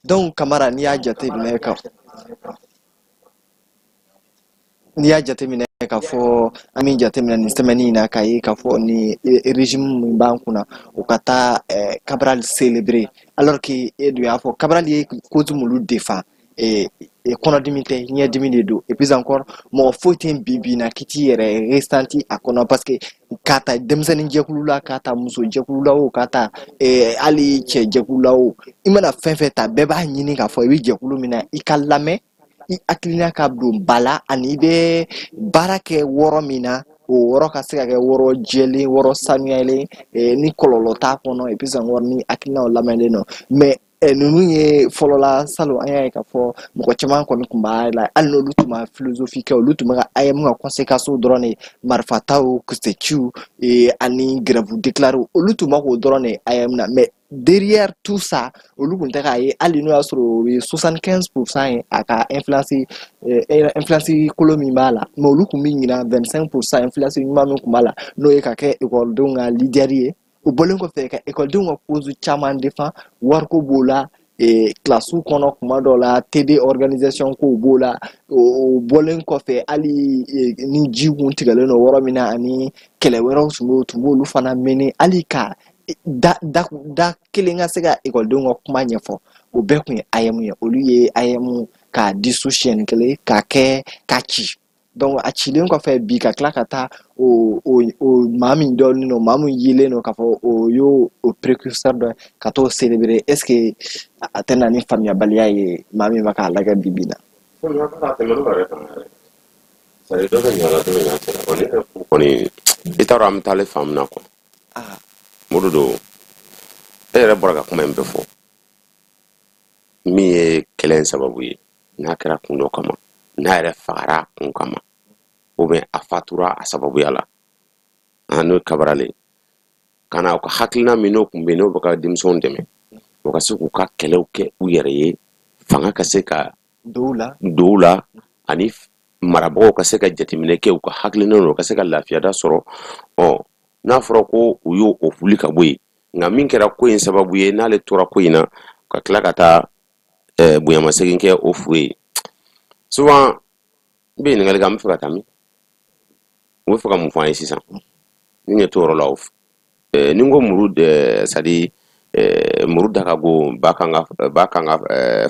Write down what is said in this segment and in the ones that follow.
Donc kamara n'i y'a jateminɛ ka n'i y'a jateminɛ k'a fɔ an min jateminɛ nin semaine in na k'a ye k'a fɔ ni régime min b'an kunna o ka taa Cabral célébrer alors que e dun y'a fɔ Cabral ye cause minnu défend kɔnɔdimi tɛ ɲɛdimi de don et puis encore mɔgɔ foyi tɛ bi bi in na k'i t'i yɛrɛ ressenti a kɔnɔ parce que k'a ta denmisɛnnin jɛkulu la k'a ta muso jɛkulu la o k'a ta hali cɛ jɛkulu la o i mana fɛn fɛn ta bɛɛ b'a ɲini k'a fɔ i bɛ jɛkulu min na i ka lamɛn i hakilina ka don ba la ani i bɛ baara kɛ wɔrɔ min na o wɔrɔ ka se ka kɛ wɔrɔ jɛlen wɔrɔ sanuyalen ni kɔlɔlɔ t'a kɔnɔ et puis encore ni hakilinaw lamɛnlen don mais ninnu ye fɔlɔ la salon an y'a ye k'a fɔ mɔgɔ caman kɔni tun b'a la hali n'olu tun ma philosophie kɛ olu tun bɛ ka IM ka conséquences dɔrɔn de marifataw kusekiw ani grève déclaré olu tun b'a k'o dɔrɔn de IM na mais derrière tout ça olu tun tɛ k'a ye hali n'o y'a sɔrɔ o ye 75% ye a ka influence kolo min b'a la mais olu tun bɛ ɲina 25% influence ɲuman min tun b'a la n'o ye ka kɛ ekɔlidenw ka leader ye o bɔlen kɔfɛ ka ekɔlidenw ka cause caman défend wariko b'o la kilasiw kɔnɔ kuma dɔw la TD organisation kow b'o la o bɔlen kɔfɛ hali ni ji kun tigɛlen don yɔrɔ min na ani kɛlɛ wɛrɛw tun b'olu fana mene hali ka da kelen ka se ka ekɔlidenw ka kuma ɲɛfɔ o bɛɛ tun ye IM ye olu ye IM k'a disu siɲɛni kelen k'a ci donc a cilen kɔfɛ bi ka tila ka taa o maa min dɔnnen don maa min yelen don k'a fɔ o y'o précurseur dɔ ye ka t'o célébrer est ce que a tɛ na ni faamuyabaliya ye maa min bɛ k'a lajɛ bi bi in na. I t'a dɔn an bɛ taa ale faamu na quoi. Mori do e yɛrɛ bɔra ka kuma in bɛɛ fɔ min ye kɛlɛ in sababu ye n'a kɛra kun dɔ kama n'a yɛrɛ fagara kun kama ou bien a fatura a sababuya la n'o ye Kabarale ka na u ka hakilina min n'o tun bɛ yen n'o bɛ ka denmisɛnw dɛmɛ o ka se k'u ka kɛlɛw kɛ u yɛrɛ ye fanga ka se ka don u la ani marabagaw ka se ka jateminɛ kɛ u ka hakilina u ka se ka lafiyada sɔrɔ n'a fɔra ko u y'o wuli ka bɔ yen nka min kɛra ko in sababu ye n'ale tora ko in na ka tila ka taa bonyamasegin kɛ o fu ye souvent n bɛ ɲininkali kɛ an bɛ fɛ ka taa min u bɛ fɛ ka mun fɔ an ye sisan ni ɲɛ t'o yɔrɔ la ni n ko muru c'est-à-dire muru da ka go ba kan ka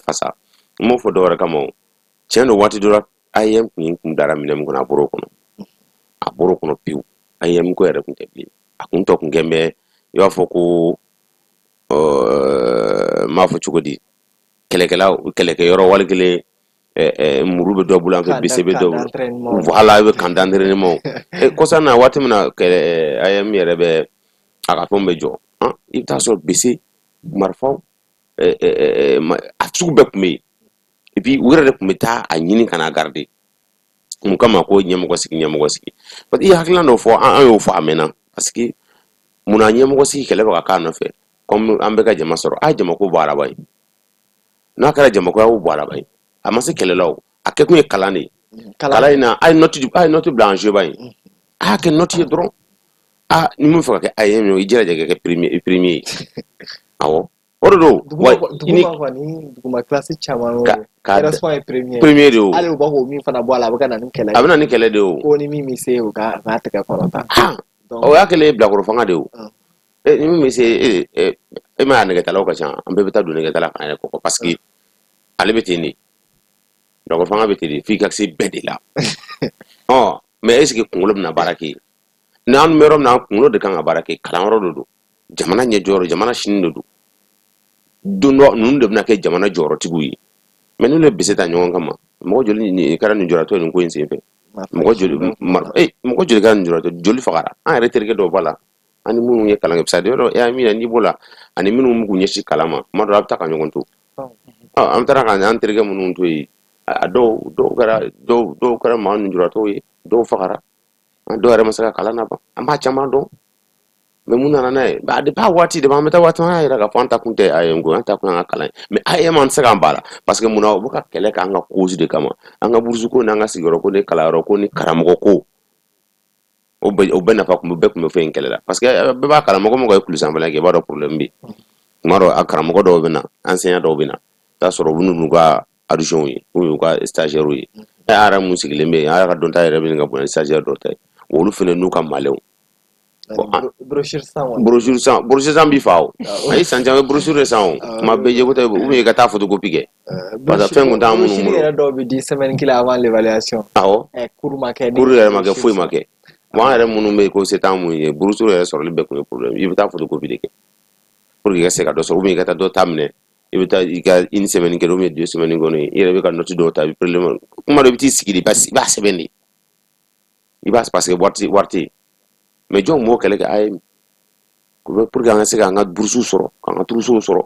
fasa n m'o fɔ dɔwɛrɛ kama o tiɲɛ don waati dɔ la IM kun dara minɛ min kɔnɔ a bɔr'o kɔnɔ pewu IM ko yɛrɛ kun tɛ bilen a kun tɔ kun kɛ bɛ i b'a fɔ ko m'a fɔ cogo di kɛlɛkɛyɔrɔ wali kelen muru bɛ dɔ bolo an fɛ BC bɛ dɔ bolo voilà i bɛ kan d'entraînement kɔsa na waati min na IM yɛrɛ bɛ a ka fɛnw bɛ jɔ i bɛ taa sɔrɔ BC marifaw a sugu bɛɛ tun bɛ yen et puis u yɛrɛ de tun bɛ taa a ɲini ka n'a garder mun kama ko ɲɛmɔgɔ sigi parce que i hakilina dɔ fɔ an y'o fɔ a mɛnna parce que munna ɲɛmɔgɔ sigi kɛlɛ bɛ ka k'a nɔfɛ comme an bɛ ka jama sɔrɔ a ye jamako bɔ araba ye n'a kɛra jamakoya y'o bɔ araba ye a ma se kɛlɛ la o a kɛ kun ye kalan de ye kalan in na a ye note bila en jeu ba in a y'a kɛ note ye dɔrɔn ni mun fɛ ka kɛ a ye i jilaja ka kɛ premier ye awɔ o de don duguma classe caman respond ye premier de o hali u b'a fɔ min fana bɔ a la a bɛ ka na ni kɛlɛ a bɛ na ni kɛlɛ de o ko ni min bɛ se o ka tɛgɛ kɔrɔta o y'a kɛlen bilakoro fanga de o ni min bɛ se e ma nɛgɛtalaw ka ca an bɛɛ bɛ taa don nɛgɛtala kan yɛrɛ kɔkɔ parce que ale bɛ ten de bilakoro fanga bɛ ten de f'i ka se bɛɛ de la mais est ce que kunkolo bɛna baara kɛ n'an bɛ yɔrɔ min na kunkolo de kan ka baara kɛ kalanyɔrɔ de don jamana ɲɛjɔyɔrɔ jamana sini de don don dɔ ninnu de bɛna kɛ jamana jɔyɔrɔtigiw ye mais n'olu bɛ se ta ɲɔgɔn kama mɔgɔ joli kɛra nin jɔyɔrɔtɔ ye nin ko in senfɛ mɔgɔ joli kɛra nin jɔyɔrɔtɔ joli fagara an yɛrɛ terikɛ dɔw b'a la ani minnu ye kalan kɛ bisa de yɔrɔ e min ni b'o la ani minnu b'u ɲɛsin kalan ma kuma dɔ a bɛ taa ka ɲɔgɔn to an taara ka an terikɛ minnu to yen a dɔw kɛra maa nin jɔyɔrɔtɔw ye dɔw fagara dɔw yɛrɛ ma se ka kalan na ban an b'a caman dɔn mais mun nana n'a ye depuis a waati de an bɛ taa waati an y'a yira k'a fɔ an ta kun tɛ IM ko an ta kun y'an ka kalan ye mais IM an tɛ se k'an ba la parce que munna u bɛ ka kɛlɛ kɛ an ka cause de kama an ka burusi ko n'an ka sigiyɔrɔ ko ni kalanyɔrɔ ko ni karamɔgɔ ko o bɛɛ nafa bɛɛ tun bɛ fɛn in kɛlɛ la parce que bɛɛ b'a karamɔgɔ mɔgɔ ye kulu sanfɛla kɛ i b'a dɔn problème bɛ yen tuma dɔ a karamɔgɔ dɔw bɛ na enseignant dɔw bɛ na t'a sɔrɔ u n'u ka adjoint ye ou u ka stagiaire ye ara mun sigilen bɛ ara ka dɔn ta yɛrɛ bɛ ka bon stagiaire dɔ ta olu fana n'u ka malɛnw brochure san bi fa o ayi san caman brochure san o kuma bɛɛ jɛko tɛ ou bien ka taa photocopie kɛ parce que fɛn kun t'an minnu bolo brochure yɛrɛ dɔw bɛ di semaine kelen avant l'évaluation awɔ cours ma kɛ cours yɛrɛ ma kɛ foyi ma kɛ bon an yɛrɛ minnu bɛ yen ko se t'an mun ye brochure yɛrɛ sɔrɔli bɛɛ kun ye problème i bɛ taa photocopie de kɛ pour que i ka se ka dɔ sɔrɔ ou bien i ka taa dɔ ta minɛ i bɛ taa i ka une semaine kɛ ou bien 2 semaines kɔnɔ i yɛrɛ bɛ ka note dɔw ta i bɛ prélèvement kuma dɔ i bɛ t'i sigi de i b'a sɛbɛn de i b'a parce que wari tɛ yen mais jɔn m'o kɛlɛ kɛ a ye pour que an ka se k'an ka bourse sɔrɔ k'an ka trousseau sɔrɔ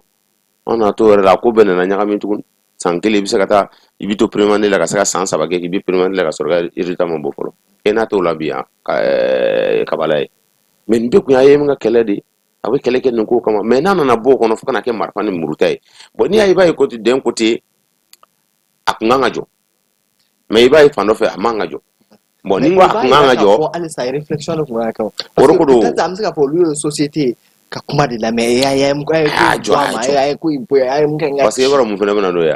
an na to yɛrɛ la ko bɛɛ nana ɲagami tuguni san kelen i bɛ se ka taa i bɛ to préliminaire la ka se ka san 3 kɛ k'i bɛ préliminaire la ka sɔrɔ ka résultat ma bɔ fɔlɔ e n'a t'o la bi yan kabala ye mais nin bɛɛ kun y'a ye min ka kɛlɛ de a bɛ kɛlɛ kɛ nin ko kama mais n'a nana bɔ o kɔnɔ fo ka na kɛ marifa ni muruta ye bon n'i y'a ye i b'a ye côté d'un côté a kun kan ka jɔ mais i b'a ye fan dɔ fɛ a man ka jɔ bon ni ko a kun kan ka jɔ halisa réflexion de kun kan ka kɛ parce que peut-être an bɛ se ka fɔ olu ye société ka kuma de lamɛn a ye mun kɛ parce que i b'a dɔn mun fana bɛ na n'o ye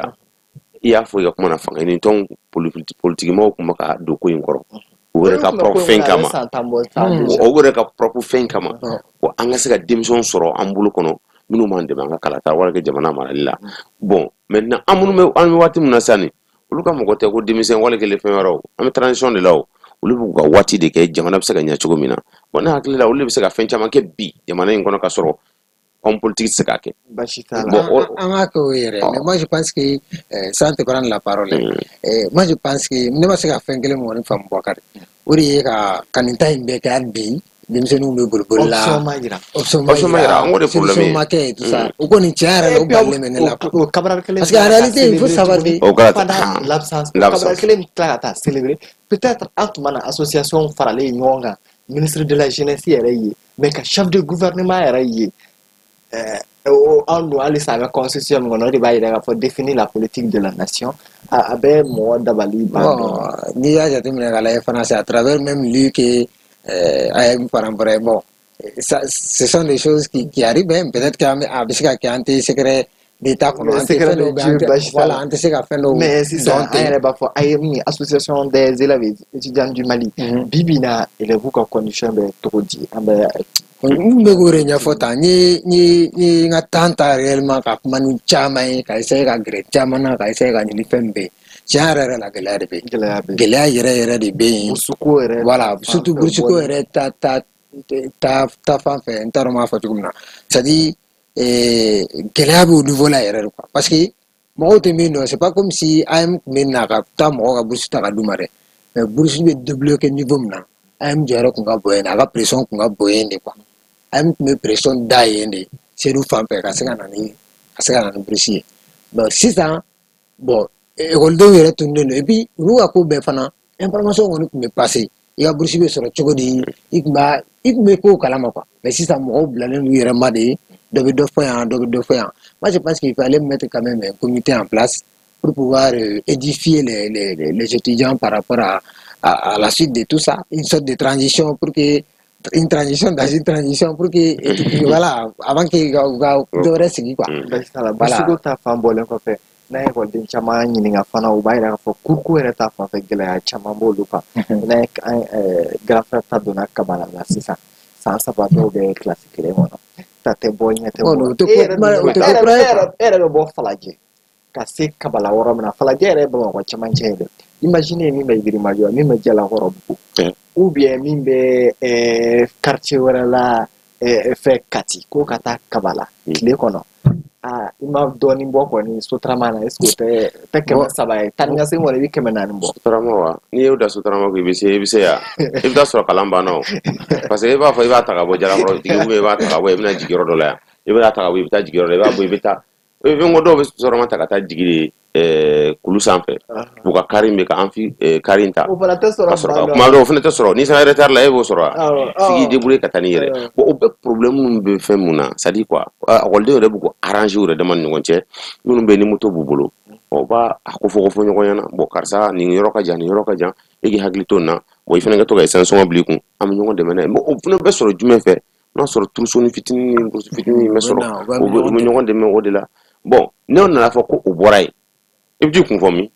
i y'a fɔ i ka kuma na fanga ɲini tɔn politikimɔgɔw tun bɛ ka don ko in kɔrɔ u yɛrɛ ka propre fɛn kama o yɛrɛ ka propre fɛn kama bon an ka se ka denmisɛnw sɔrɔ an bolo kɔnɔ minnu b'an dɛmɛ an ka kalata wala kɛ jamana marali la bon maintenant an minnu bɛ an bɛ waati min na sisan nin olu ka mɔgɔ tɛ ko denmisɛn wale kelen fɛn wɛrɛw an bɛ transition de la o olu b'u ka waati de kɛ jamana bɛ se ka ɲɛ cogo min na bon ne hakili la olu bɛ se ka fɛn caman kɛ bi jamana in kɔnɔ ka sɔrɔ homme politique se k'a kɛ an ka kɛ o yɛrɛ mais moi je pense que sans te prendre la parole moi je pense que ne ma se ka fɛn kelen mɔgɔni faamu Boubacar o de ye ka nin ta in bɛɛ kɛ hali bi denmisɛnninw bɛ boliboli la option ma yira an ko de problème solution ma kɛ tout ça o kɔni tiɲɛ yɛrɛ la o balen bɛ ne la parce que en réalité il faut savoir que pendant l'absence Cabral kelen bɛ tila ka taa célébrer peut-être an tun mana association faralen ɲɔgɔn kan ministre de la jeunesse yɛrɛ ye mais ka chef de gouvernement yɛrɛ ye anw dun halisa an ka constitution min kɔnɔ o de b'a yira k'a fɔ définir la politique de la nation a bɛ mɔgɔ dabali ban n'i y'a jateminɛ k'a lajɛ fana c'est à travers même lui que AM parampara bon ce sont des choses qui arrivent hein, peut-être qu'à bɛ se ka kɛ an tɛ secret d'état kɔnɔ an tɛ fɛn dɔw bɛ voilà an tɛ se ka fɛn dɔw mais sisan an yɛrɛ b'a fɔ a ye min association des élèves étudiants du Mali bi bi in na élèves ka condition bɛ cogo di an bɛ n bɛ k'o de ɲɛfɔ tan n ye n ka temps ta réellement ka kuma ni caman ye ka essayer ka gɛrɛ caman na ka essayer ka ɲini fɛn bɛɛ tiɲɛ yɛrɛ la gɛlɛya de bɛ yen gɛlɛya yɛrɛ de bɛ yen voilà surtout burusuko yɛrɛ ta fan fɛ n t'a dɔn n b'a fɔ cogo min na c'est à dire gɛlɛya bɛ o niveau la yɛrɛ de quoi parce que mɔgɔw tɛ min dɔn c'est pas comme si AM tun bɛ na ka taa mɔgɔw ka burusu ta ka d'u ma dɛ mais burusu bɛ débloquer niveau min na AM jɔyɔrɔ tun ka bon yen a ka pression tun ka bon yen de quoi AM tun bɛ pression da yen de sedu fan fɛ ka se ka na ni burusu ye donc sisan bon ekɔlidenw yɛrɛ tun den don et puis olu ka ko bɛɛ fana information kɔni tun bɛ passer i ka burusu bɛ sɔrɔ cogo di i tun bɛ ko kalama quoi mais sisan mɔgɔw bilalen n'u yɛrɛ ma de dɔ bɛ dɔ fɔ yan dɔ bɛ dɔ fɔ yan moi je pense qu'il fallait mettre quand même un comité en place pour pouvoir édifier les étudiants par rapport à la suite de tout ça une sorte de transition pour que une transition dans une transition pour que voilà avant que dɔ wɛrɛ sigi quoi voilà burusuko ta fan bɔlen kɔfɛ n'a ye ekɔliden caman ɲininka fana u b'a yira k'a fɔ kuruko yɛrɛ ta fanfɛ gɛlɛya caman b'olu kan n'a ye grand frère ta donna kabala la sisan san 3 dɔw bɛ kilasi 1 kɔnɔ ta tɛ bɔ ɲɛ tɛ bɔ e yɛrɛ bɛ bɔ Falajɛ ka se kabala yɔrɔ min na Falajɛ yɛrɛ ye Bamakɔ cɛmancɛ ye dɛ imagine min bɛ Yirimajɔ min bɛ Jalakɔrɔbugu ou bien min bɛ quartier wɛrɛ la fɛ Kati ko ka taa kabala tile kɔnɔ i ma dɔɔnin bɔ kɔni Sotrama na est-ce que tɛ 300 ye taa ni ka segin kɔni i bɛ 400 bɔ Sotrama wa n'i y'o da Sotrama ko i bɛ se yan i bɛ taa sɔrɔ kalan banna o parce que i b'a fɔ i b'a ta ka bɔ Jalakɔrɔtigi ou bien i b'a ta ka bɔ i bɛna jigin yɔrɔ dɔ la yan i bɛna ta ka bɔ i bɛ taa jigin yɔrɔ la i b'a bɔ i bɛ taa fɛn ko dɔw bɛ Sotrama ta ka taa jigin kulu sanfɛ u ka kari bɛ ka amphi kari in ta o fana tɛ sɔrɔ kuma dɔw o fana tɛ sɔrɔ n'i sera retard la e b'o sɔrɔ f'i k'i débrouiller ka taa n'i yɛrɛ bon o bɛɛ problème minnu bɛ fɛn mun na c'est à dire quoi ekɔlidenw yɛrɛ b'u ko arranger u yɛrɛ dama ni ɲɔgɔn cɛ minnu bɛ ni moto b'u bolo o b'a ko fɔ ɲɔgɔn ɲɛna bon karisa nin yɔrɔ ka jan nin yɔrɔ ka jan e k'i hakili to nin na bon i fana ka to ka essence sɔngɔ bila i kun an bɛ ɲɔgɔn dɛmɛ n'a ye mais o fana bɛ sɔrɔ jumɛn fɛ n'a sɔrɔ turuso ni fitinin bɛ sɔrɔ u bɛ ɲɔgɔn dɛmɛ o de la bon ne on nana fɔ ko o bɔra yen i bɛ t'i kun fɔ min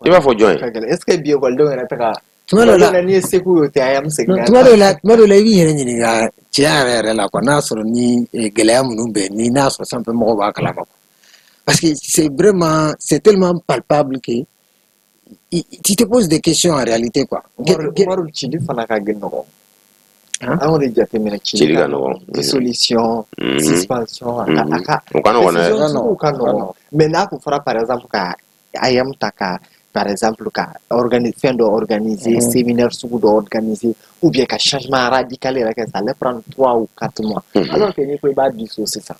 i b'a fɔ jɔn ye est-ce que bi ekɔlidenw yɛrɛ tɛ ka tuma dɔ la n'i ye seko y'o tɛ a y'an segin tuma dɔ la i b'i yɛrɛ ɲininka tiɲɛ yɛrɛ la quoi n'a sɔrɔ ni gɛlɛya minnu bɛ ni n'a sɔrɔ sanfɛ mɔgɔw b'a kalama parce que c'est tellement palpable que tu te poses des questions en réalité quoi. Umaru cili fana ka gɛlɛn nɔgɔ an y'o de jateminɛ cili ka nɔgɔ dissolution suspension a ka o ka nɔgɔn dɛ décision ka nɔgɔn mais n'a kun fɔra par exemple ka AEM ta ka par exemple ka fɛn dɔ organiser séminaire sugu dɔ organiser ou bien ka changement radical yɛrɛ kɛ ça allait prendre 3 ou 4 mois alors que n'i ko i b'a diso sisan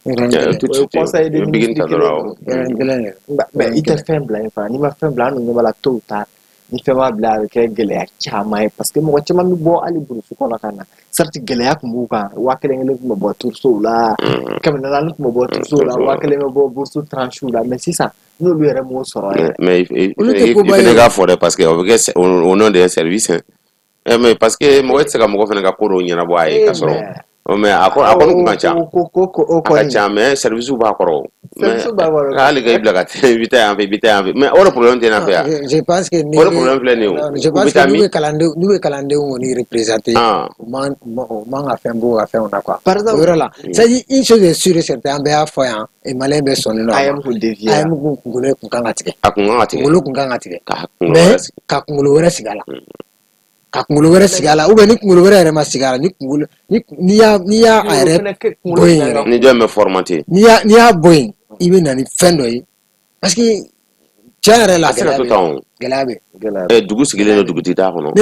conseil de ministre mais i tɛ fɛn bila yen fana n'i ma fɛn bila an dun ɲɛ b'a la tôt ou tard ni fɛn b'a bila a bɛ kɛ gɛlɛya caman ye parce que mɔgɔ caman bɛ bɔ hali burusi kɔnɔ ka na certes gɛlɛya tun b'u kan 1000 tun bɛ bɔ turusow la 400 tun bɛ bɔ turusow la 1000 bɛ bɔ bourse tranches la mais sisan n'olu yɛrɛ m'o sɔrɔ yɛrɛ mais il fɛnɛ ka fɔ dɛ parce que o bɛ kɛ au nom d'un service mais parce que mɔgɔ tɛ se ka mɔgɔ fɛnɛ ka ko dɔw ɲɛnabɔ a ye ka sɔrɔ mais a kɔni kun ka ca a ka ca mais service b'a kɔrɔ mais hali ka i bila ka taa i bɛ taa yan fɛ i bɛ taa yan fɛ mais o de problème tɛ na fɛ yan je pense que o de problème filɛ nin ye o je pense que n'u bɛ kalandenw kɔni représenter o man ka fɛn b'u ka fɛnw na quoi par exemple o yɔrɔ la c'est dire une chose est sûre et certaine an bɛɛ y'a fɔ yan et maliyɛn bɛɛ sɔnnen don a ma AEM kunkolo kun kan ka tigɛ kunkolo kun kan ka tigɛ mais ka kunkolo wɛrɛ sigi a la ka kunkolo wɛrɛ sigi a la ou bien ni kunkolo wɛrɛ yɛrɛ ma sigi a la n'i y'a a yɛrɛ bɔ yen yɛrɛ ni jɔn bɛ formater n'i y'a bɔ yen i bɛ na ni fɛn dɔ ye parce que tiɲɛ yɛrɛ la gɛlɛya bɛ dugu sigilen don dugutigi t'a kɔnɔ ne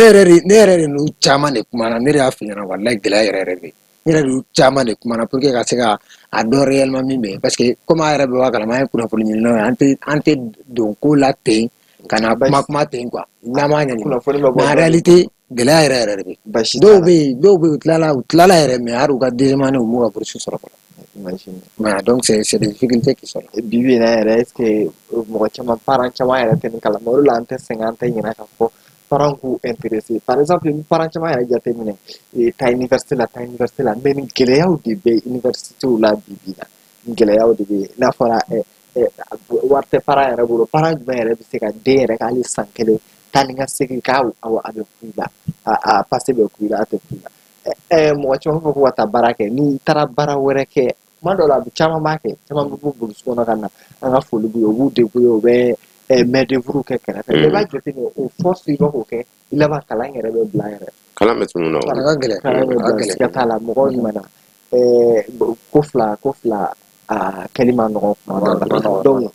yɛrɛ de n'u caman de kumana ne de y'a f'i ɲɛna walahi gɛlɛya yɛrɛ bɛ ne yɛrɛ de caman de kumana pour que ka se ka a dɔn réellement min bɛ parce que comme an yɛrɛ bɛ bɔ a kalama an ye kunnafoni ɲininaw ye an tɛ don ko la ten ka na kuma ten quoi n'an m'a ɲɛɲini mais en réalité gɛlɛya yɛrɛ de bɛ dɔw bɛ yen u tilala yɛrɛ mais hali u ka deuxième année u m'u ka bourse sɔrɔ fɔlɔ voilà donc c'est des difficultés qui sont là bibi in na yɛrɛ est-ce que mɔgɔ caman parents caman yɛrɛ tɛ nin kalama o de la an tɛ sɛgɛn an tɛ ɲinɛ k'a fɔ parents k'u intéressé par exemple ni parents caman yɛrɛ jateminɛ ta université la mais nin gɛlɛyaw de bɛ universitéw la bibi in na nin gɛlɛyaw de bɛ yen n'a fɔra wari tɛ parents yɛrɛ bolo parents jumɛn yɛrɛ bɛ se ka den yɛrɛ ka hali san kelen taa ni ka segin k'a a bɛ ku i la a passé bɛ ku i la a tɛ ku i la mɔgɔ caman fɔ ko ka taa baara kɛ n'i taara baara wɛrɛ kɛ tuma dɔw la caman b'a kɛ caman bɛ bɔ burusi kɔnɔ ka na an ka foli b'u ye u b'u débrouiller u bɛ main d'œuvre kɛ kɛrɛfɛ mais i b'a jateminɛ o force i b'a k'o kɛ i laban kalan yɛrɛ bɛ bila yɛrɛ kalan bɛ tunun na kalan bɛ bila siga t'a la mɔgɔw ɲuman ko fila a kɛli ma nɔgɔn kuma dɔw la donc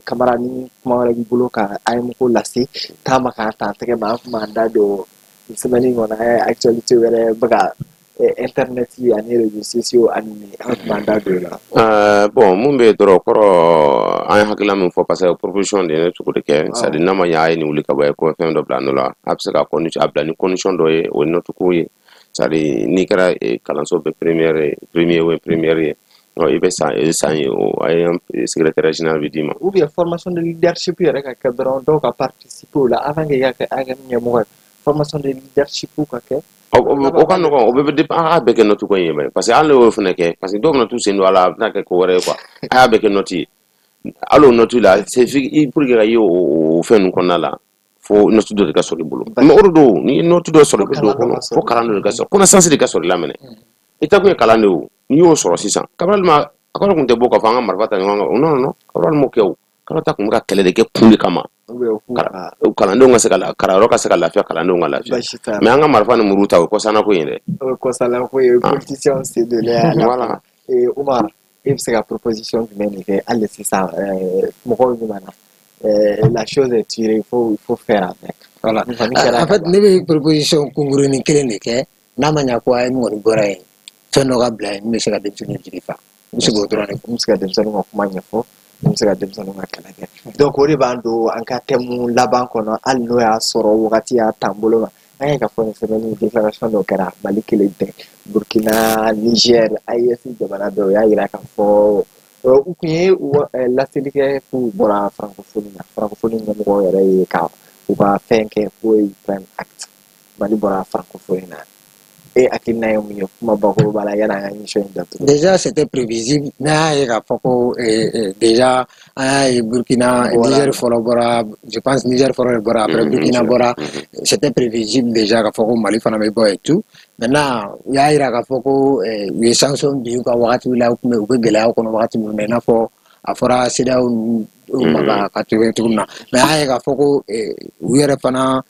kamara ni kuma wɛrɛ b'i bolo ka AEM ko lase taama k'a ta an tɛgɛ ma an kun b'an da don semaine in kɔnɔ an ye actualité wɛrɛ bɛ ka internet ani réseaux sociaux animé an kun b'an da don o la bon mun bɛ dɔrɔn kɔrɔ an ye hakilina min fɔ parce que proposition de ye ne cogo de kɛ c'est à dire n'a ma ɲɛ a ye nin wuli ka bɔ ye ko fɛn dɔ bila nɔ la a bɛ se ka a bila ni condition dɔ ye o ye note ko ye c'est à dire n'i kɛra kalanso bɛ premier ou première ye i bɛ san ye o a ye secrétaire général bɛ d'i ma ou bien formation de leadership yɛrɛ ka kɛ dɔrɔn dɔw ka participer o la avant que i ka kɛ ɲɛmɔgɔ ye formation de leadership ka kɛ o ka nɔgɔn o bɛ dépend a y'a bɛɛ kɛ note ko in ye parce que hali y'o fana kɛ parce que dɔw bɛna t'u sen don a la a bɛna kɛ ko wɛrɛ ye quoi a y'a bɛɛ kɛ note ye hali o note la c'est pour que ka ye o fɛn ninnu kɔnɔna la fo note dɔ de ka sɔrɔ i bolo mais o de don ni ye note dɔ sɔrɔ i bɛ don o kɔnɔ fo kalan dɔ de ka sɔrɔ connaissance de ka sɔrɔ i la minɛ i ta kun ye kalan de ye o n'i y'o sɔrɔ sisan Cabral ma a kɔrɔ tun tɛ bɔ k'a fɔ an ka marifa ta ɲɔgɔn kan non Cabral m'o kɛ o Cabral ta kun bɛ ka kɛlɛ de kɛ kun de kama kalandenw ka se ka kalanyɔrɔ ka se ka lafiya kalandenw ka lafiya mais an ka marifa ni muru ta o ye kɔsanna ko in dɛ o ye kɔsanna ko ye politicien se donner à la voilà Umar e bɛ se ka proposition jumɛn de kɛ hali sisan mɔgɔw ɲuman na la chose est tirée il faut faire avec voilà en fait ne bɛ proposition kunkurunin kelen de kɛ n'a ma ɲɛ ko AEM kɔni bɔra yen fɛn dɔ ka bila yen min bɛ se ka denmisɛnninw jigi fa n bɛ se k'o dɔrɔn de fɔ n bɛ se ka denmisɛnninw ka kuma ɲɛfɔ n bɛ se ka denmisɛnninw ka kɛlɛ kɛ donc o de b'an don an ka thème laban kɔnɔ hali n'o y'a sɔrɔ wagati y'a t'an bolo ma an ye ka fɔ nin semaine déclaration dɔ kɛra Mali kelen tɛ Burkina Niger AES jamana bɛɛ o y'a jira k'a fɔ u tun ye laseli kɛ k'u bɔra francophonie ɲɛmɔgɔ yɛrɛ ye ka u ka fɛn kɛ k'o ye prime acte Mali bɔra francophonie na et akina yo miyo kuma bako bala yana nga mission datu. Déjà, c'était prévisible. Mais déjà, Burkina, Niger Folobora, je pense Niger Folobora, après Burkina Bora, c'était prévisible déjà qu'à Foko Mali Fanamebo et tout. Maintenant, il y a eu Foko, les sanctions du Kawati, là où vous avez là, qu'on va maintenant pour afora sida ou maga katuwe tuna. Mais il y a Foko, où il y a pendant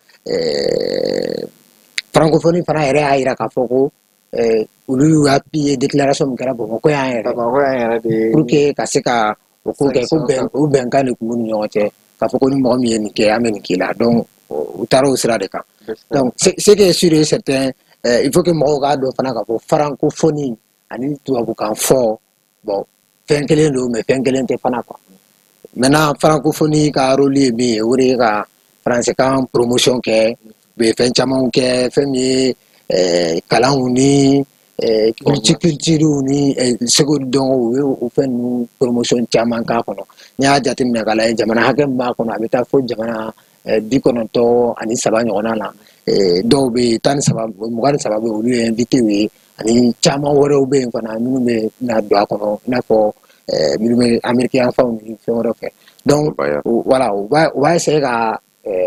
francophonie, pendant il y a Foko. Ulu y'a pillé déclaration min kɛra Bamakɔ yan yɛrɛ de pour que ka se ka o ko kɛ ko bɛnkan de kun b'u ni ɲɔgɔn cɛ k'a fɔ ko ni mɔgɔ min ye nin kɛ an bɛ nin k'i la donc u taara o sira de kan donc ce qui est sûr et certain il faut que mɔgɔw k'a dɔn fana k'a fɔ francophonie ani tubabukan fɔ bon fɛn kelen don mais fɛn kelen tɛ fana quoi maintenant francophonie ka rôle ye min ye o de ye ka français promotion kɛ u bɛ fɛn camanw kɛ fɛn min ye kalanw ni culture ni seko dɔn u ye o fɛn ninnu promotion caman k'a kɔnɔ n'i y'a jateminɛ k'a lajɛ jamana hakɛ min b'a kɔnɔ a bɛ taa fo jamana 93 ɲɔgɔnna na dɔw bɛ yen 23 bɛ olu ye invité ye ani caman wɛrɛw bɛ yen fana minnu bɛ na don a kɔnɔ i n'a fɔ minnu bɛ américain fanw ni fɛn wɛrɛw fɛ donc voilà u b'a essayer ka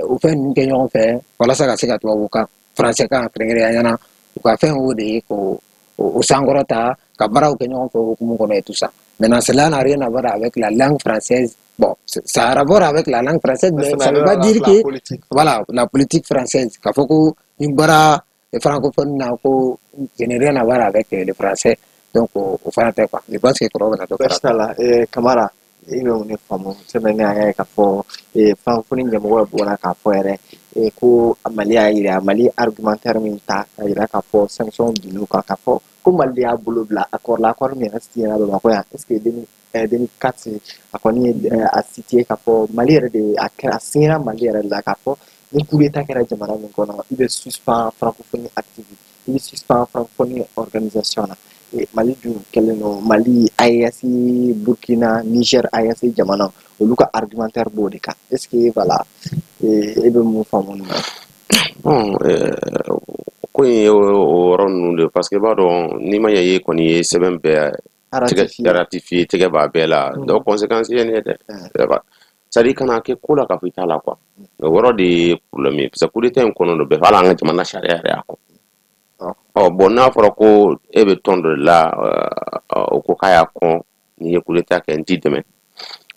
o fɛn ninnu kɛ ɲɔgɔn fɛ walasa ka se ka tubabukan français kan kɛrɛnkɛrɛnya na u ka fɛn o de ye ko o sankɔrɔta ka baaraw kɛ ɲɔgɔn fɛ okumu kɔnɔ et tout ça maintenant cela n'a rien à voir avec la langue française bon ça a rapport avec la langue française mais ça ne veut pas dire que voilà la politique française k'a fɔ ko ni bɔra francophone na ko je n'ai rien à voir avec le français donc o fana tɛ quoi je pense que kɔrɔ bɛ na dɔ fara Kamara i bɛ mun de faamu sɛbɛnni an y'a ye k'a fɔ francophonie ɲɛmɔgɔ bɔra k'a fɔ yɛrɛ ko Mali y'a yira Mali argumentaire min ta k'a yira k'a fɔ sanction bin'u kan k'a fɔ ko Mali de y'a bolo bila accord la accord min yɛrɛ signé Bamakɔ yan est ce que 2004 a kɔni a cité k'a fɔ Mali yɛrɛ de a signé Mali yɛrɛ de la k'a fɔ ni coup d'état kɛra jamana min kɔnɔ i bɛ suspend francophonie active i bɛ suspend francophonie organisation na Mali dun kɛlen don Mali AES Burkina Niger AES jamana olu ka argumentaire b'o de kan est ce que voilà e bɛ mun faamu nin na bon ko in ye o yɔrɔ ninnu de parce que b'a dɔn n'i ma ɲɛ i ye kɔni ye sɛbɛn bɛɛ ratifié tɛgɛ b'a bɛɛ la donc conséquence ye nin ye dɛ c'est à dire kana kɛ ko la k'a fɔ i t'a la quoi o yɔrɔ de ye problème ye parce que coup d'état in kɔnɔ don bɛɛ fɔ hali an ka jamana sariya yɛrɛ y'a kɔ bon n'a fɔra ko e bɛ tɔn dɔ de la o ko k'a y'a kɔn n'i ye coup d'état kɛ n t'i dɛmɛ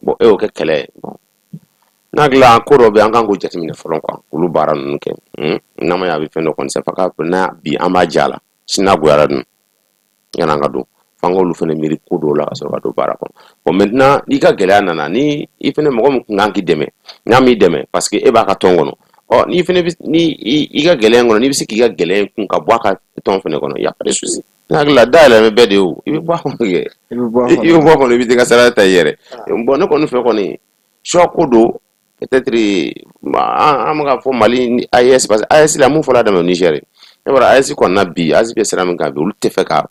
bon e y'o kɛ kɛlɛ ye bon n'a dilan ko dɔ bɛ an kan k'o jateminɛ fɔlɔ quoi olu baara ninnu kɛ n'a ma ɲɛ a bɛ fɛn dɔ kɔni c'est pas que n'a bi an b'a ja la sini goyara dun yan'an ka don f'an k'olu fana miiri ko dɔw la ka sɔrɔ ka don baara kɔnɔ bon maintenant i ka gɛlɛya nana ni i fana mɔgɔ min kun kan k'i dɛmɛ n'a m'i dɛmɛ parce que e b'a ka tɔn kɔnɔ n'i fana ni i ka gɛlɛya kɔnɔ n'i bɛ se k'i ka gɛlɛya kun ka bɔ a ka tɔn fana kɔnɔ y a pas de souci n'a hakili la dayɛlɛ bɛ bɛɛ de ye o i bɛ bɔ a kɔnɔ kɛ i bɛ bɔ a kɔnɔ i bɛ t'i ka sara ta i yɛrɛ bon ne kɔni fɛ kɔni choix ko don peut-être an bɛ ka fɔ Mali ni AES parce que AES la mun fɔla daminɛ Niger ne bɔra AES kɔni na bi AES bɛ sira min kan bi olu tɛ fɛ ka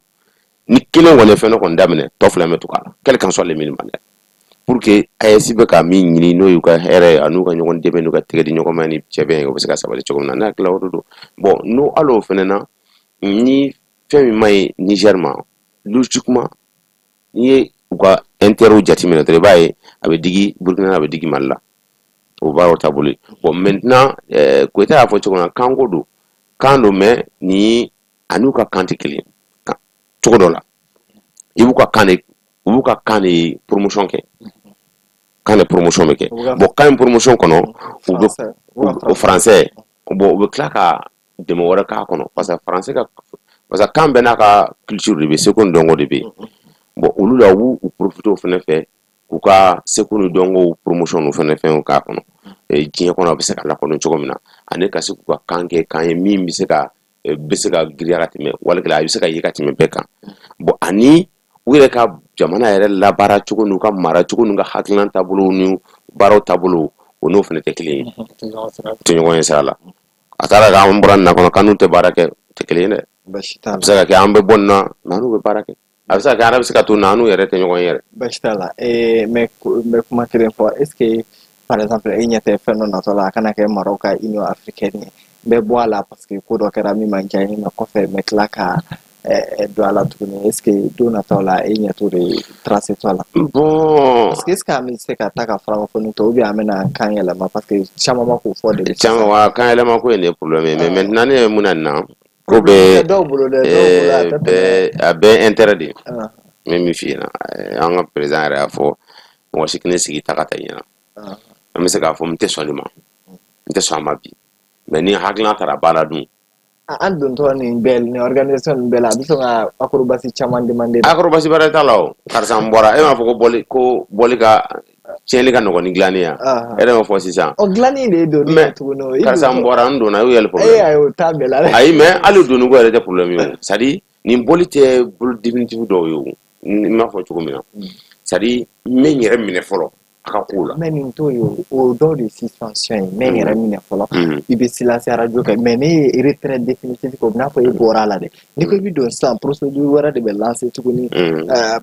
ni kelen kɔni ye fɛn dɔ kɔni daminɛ tɔ fila bɛ tugu a la quel qu'en soit les minimums pour que AES bɛ ka min ɲini n'o y'u ka hɛrɛ ye an'u ka ɲɔgɔn dɛmɛ n'u ka tɛgɛ di ɲɔgɔn ma ni cɛ bɛ yen o bɛ se ka sabali cogo min na ne hakili la o de don bon n'o hali o fana na ni fɛn min ma ɲi Niger ma logiquement n'i ye u ka intérêt jateminɛ dɔrɔn i b'a ye a bɛ digi Burkina a bɛ digi Mali la o baaraw taabolo ye bon maintenant Koyita y'a fɔ cogo min na kanko don kan don mais ni an'u ka kan tɛ kelen ye cogo dɔ la i b'u ka kan de promotion kɛ kan de promotion bɛ kɛ bon kan promotion kɔnɔ u bɛ o français bon u bɛ tila ka dɛmɛ wɛrɛ k'a kɔnɔ parce que kan bɛɛ n'a ka culture de bɛ seko ni dɔnko de bɛ yen bon olu la u profiter o fana fɛ k'u ka seko ni dɔnko promotion o fana fɛnw k'a kɔnɔ diɲɛ kɔnɔ a bɛ se ka lakodɔn cogo min na ani ka se k'u ka kan kɛ kan ye min bɛ se ka giriya ka tɛmɛ walima a bɛ se ka ye ka tɛmɛ bɛɛ kan bon ani u yɛrɛ ka jamana yɛrɛ labaara cogo n'u ka mara cogo n'u ka hakilina taabolo ni baaraw taabolo o n'o fana tɛ kelen ye tɛ ɲɔgɔn ye sira la a taara k'an bɔra nin na kɔnɔ k'an n'u tɛ baara kɛ tɛ kelen ye dɛ a bɛ se ka kɛ an bɛ bɔ nin na n'an'u bɛ baara kɛ a bɛ se ka kɛ an bɛ se ka to n'an'u yɛrɛ tɛ ɲɔgɔn ye yɛrɛ basi t'a la mais kuma kelen fɔ est ce que par exemple e ɲɛ tɛ fɛn dɔ natɔ la a kana kɛ Maroc ka Union africaine ye bɛɛ bɔ a la parce que ko dɔ kɛra min man diya n ye mais kɔfɛ n bɛ tila ka don a la tuguni est ce que don nataw la e ɲɛ t'o de tracer to a la bon parce que est ce que an bɛ se ka taa ka francophonie to ou bien an bɛna kan yɛlɛma parce que caman ma k'o fɔ de bɛ caman wa kan yɛlɛma ko in de ye problème ye mais maintenant ne ye mun na nin na ko problème tɛ dɔw bolo dɛ dɔw bolo a tɛ tɛmɛ a bɛɛ intérêt de ye n bɛ min f'i ɲɛna an ka président yɛrɛ y'a fɔ mɔgɔ si kelen sigi ta ka taa ɲɛna an bɛ se k'a fɔ n tɛ sɔn nin ma n tɛ sɔn a ma bi mais ni hakilina taara ba la dun an dontɔ nin bɛɛ ni organisation nin bɛɛ la a bɛ sɔn ka acrobatie caman demander acrobatie baara t'a la o karisa n bɔra e m'a fɔ ko bɔli ka tiɲɛli ka nɔgɔn ni dilanni ya e yɛrɛ m'o fɔ sisan o dilanni de ye donni ye tuguni karisa n bɔra n donna e y'o yɛlɛ problème ayi o t'a bɛɛ la dɛ ayi mais hali donni ko yɛrɛ tɛ problème ye o c'est à dire nin bɔli tɛ bolo définitif dɔw ye o n m'a fɔ cogo min na c'est à dire n bɛ n yɛrɛ minɛ fɔlɔ a ka kow la mais nin t'o ye o dɔw de ye suspension ye n bɛ n yɛrɛ minɛ fɔlɔ i bɛ silence radio kɛ mais ne ye retrait définitif kɛ o bɛ n'a fɔ e bɔra a la dɛ n'i ko i bɛ don sisan procédure wɛrɛ de bɛ lancer tuguni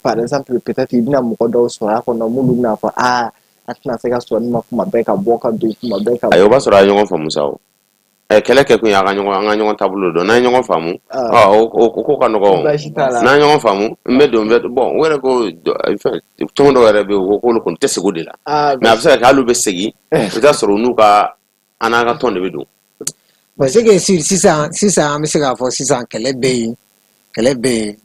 par exemple peut-être i bɛna mɔgɔ dɔw sɔrɔ a kɔnɔ minnu bɛna fɔ a tɛna se ka sɔn nin ma kuma bɛɛ ka bɔ ka don kuma bɛɛ ka bɔ ayi o b'a sɔrɔ a ye ɲɔgɔn faamu sa o kɛlɛ kɛ kun ye an ka ɲɔgɔn taabolo dɔn n'an ye ɲɔgɔn faamu o ko ka nɔgɔ n'an ye ɲɔgɔn faamu n bɛ don bon o yɛrɛ ko tɔn dɔw yɛrɛ bɛ yen o ko k'olu kɔni tɛ segin o de la mais a bɛ se ka kɛ hali u bɛ segin i bɛ taa sɔrɔ u n'u ka an n'an ka tɔn de bɛ don parce que sisan an bɛ se k'a fɔ sisan kɛlɛ bɛ yen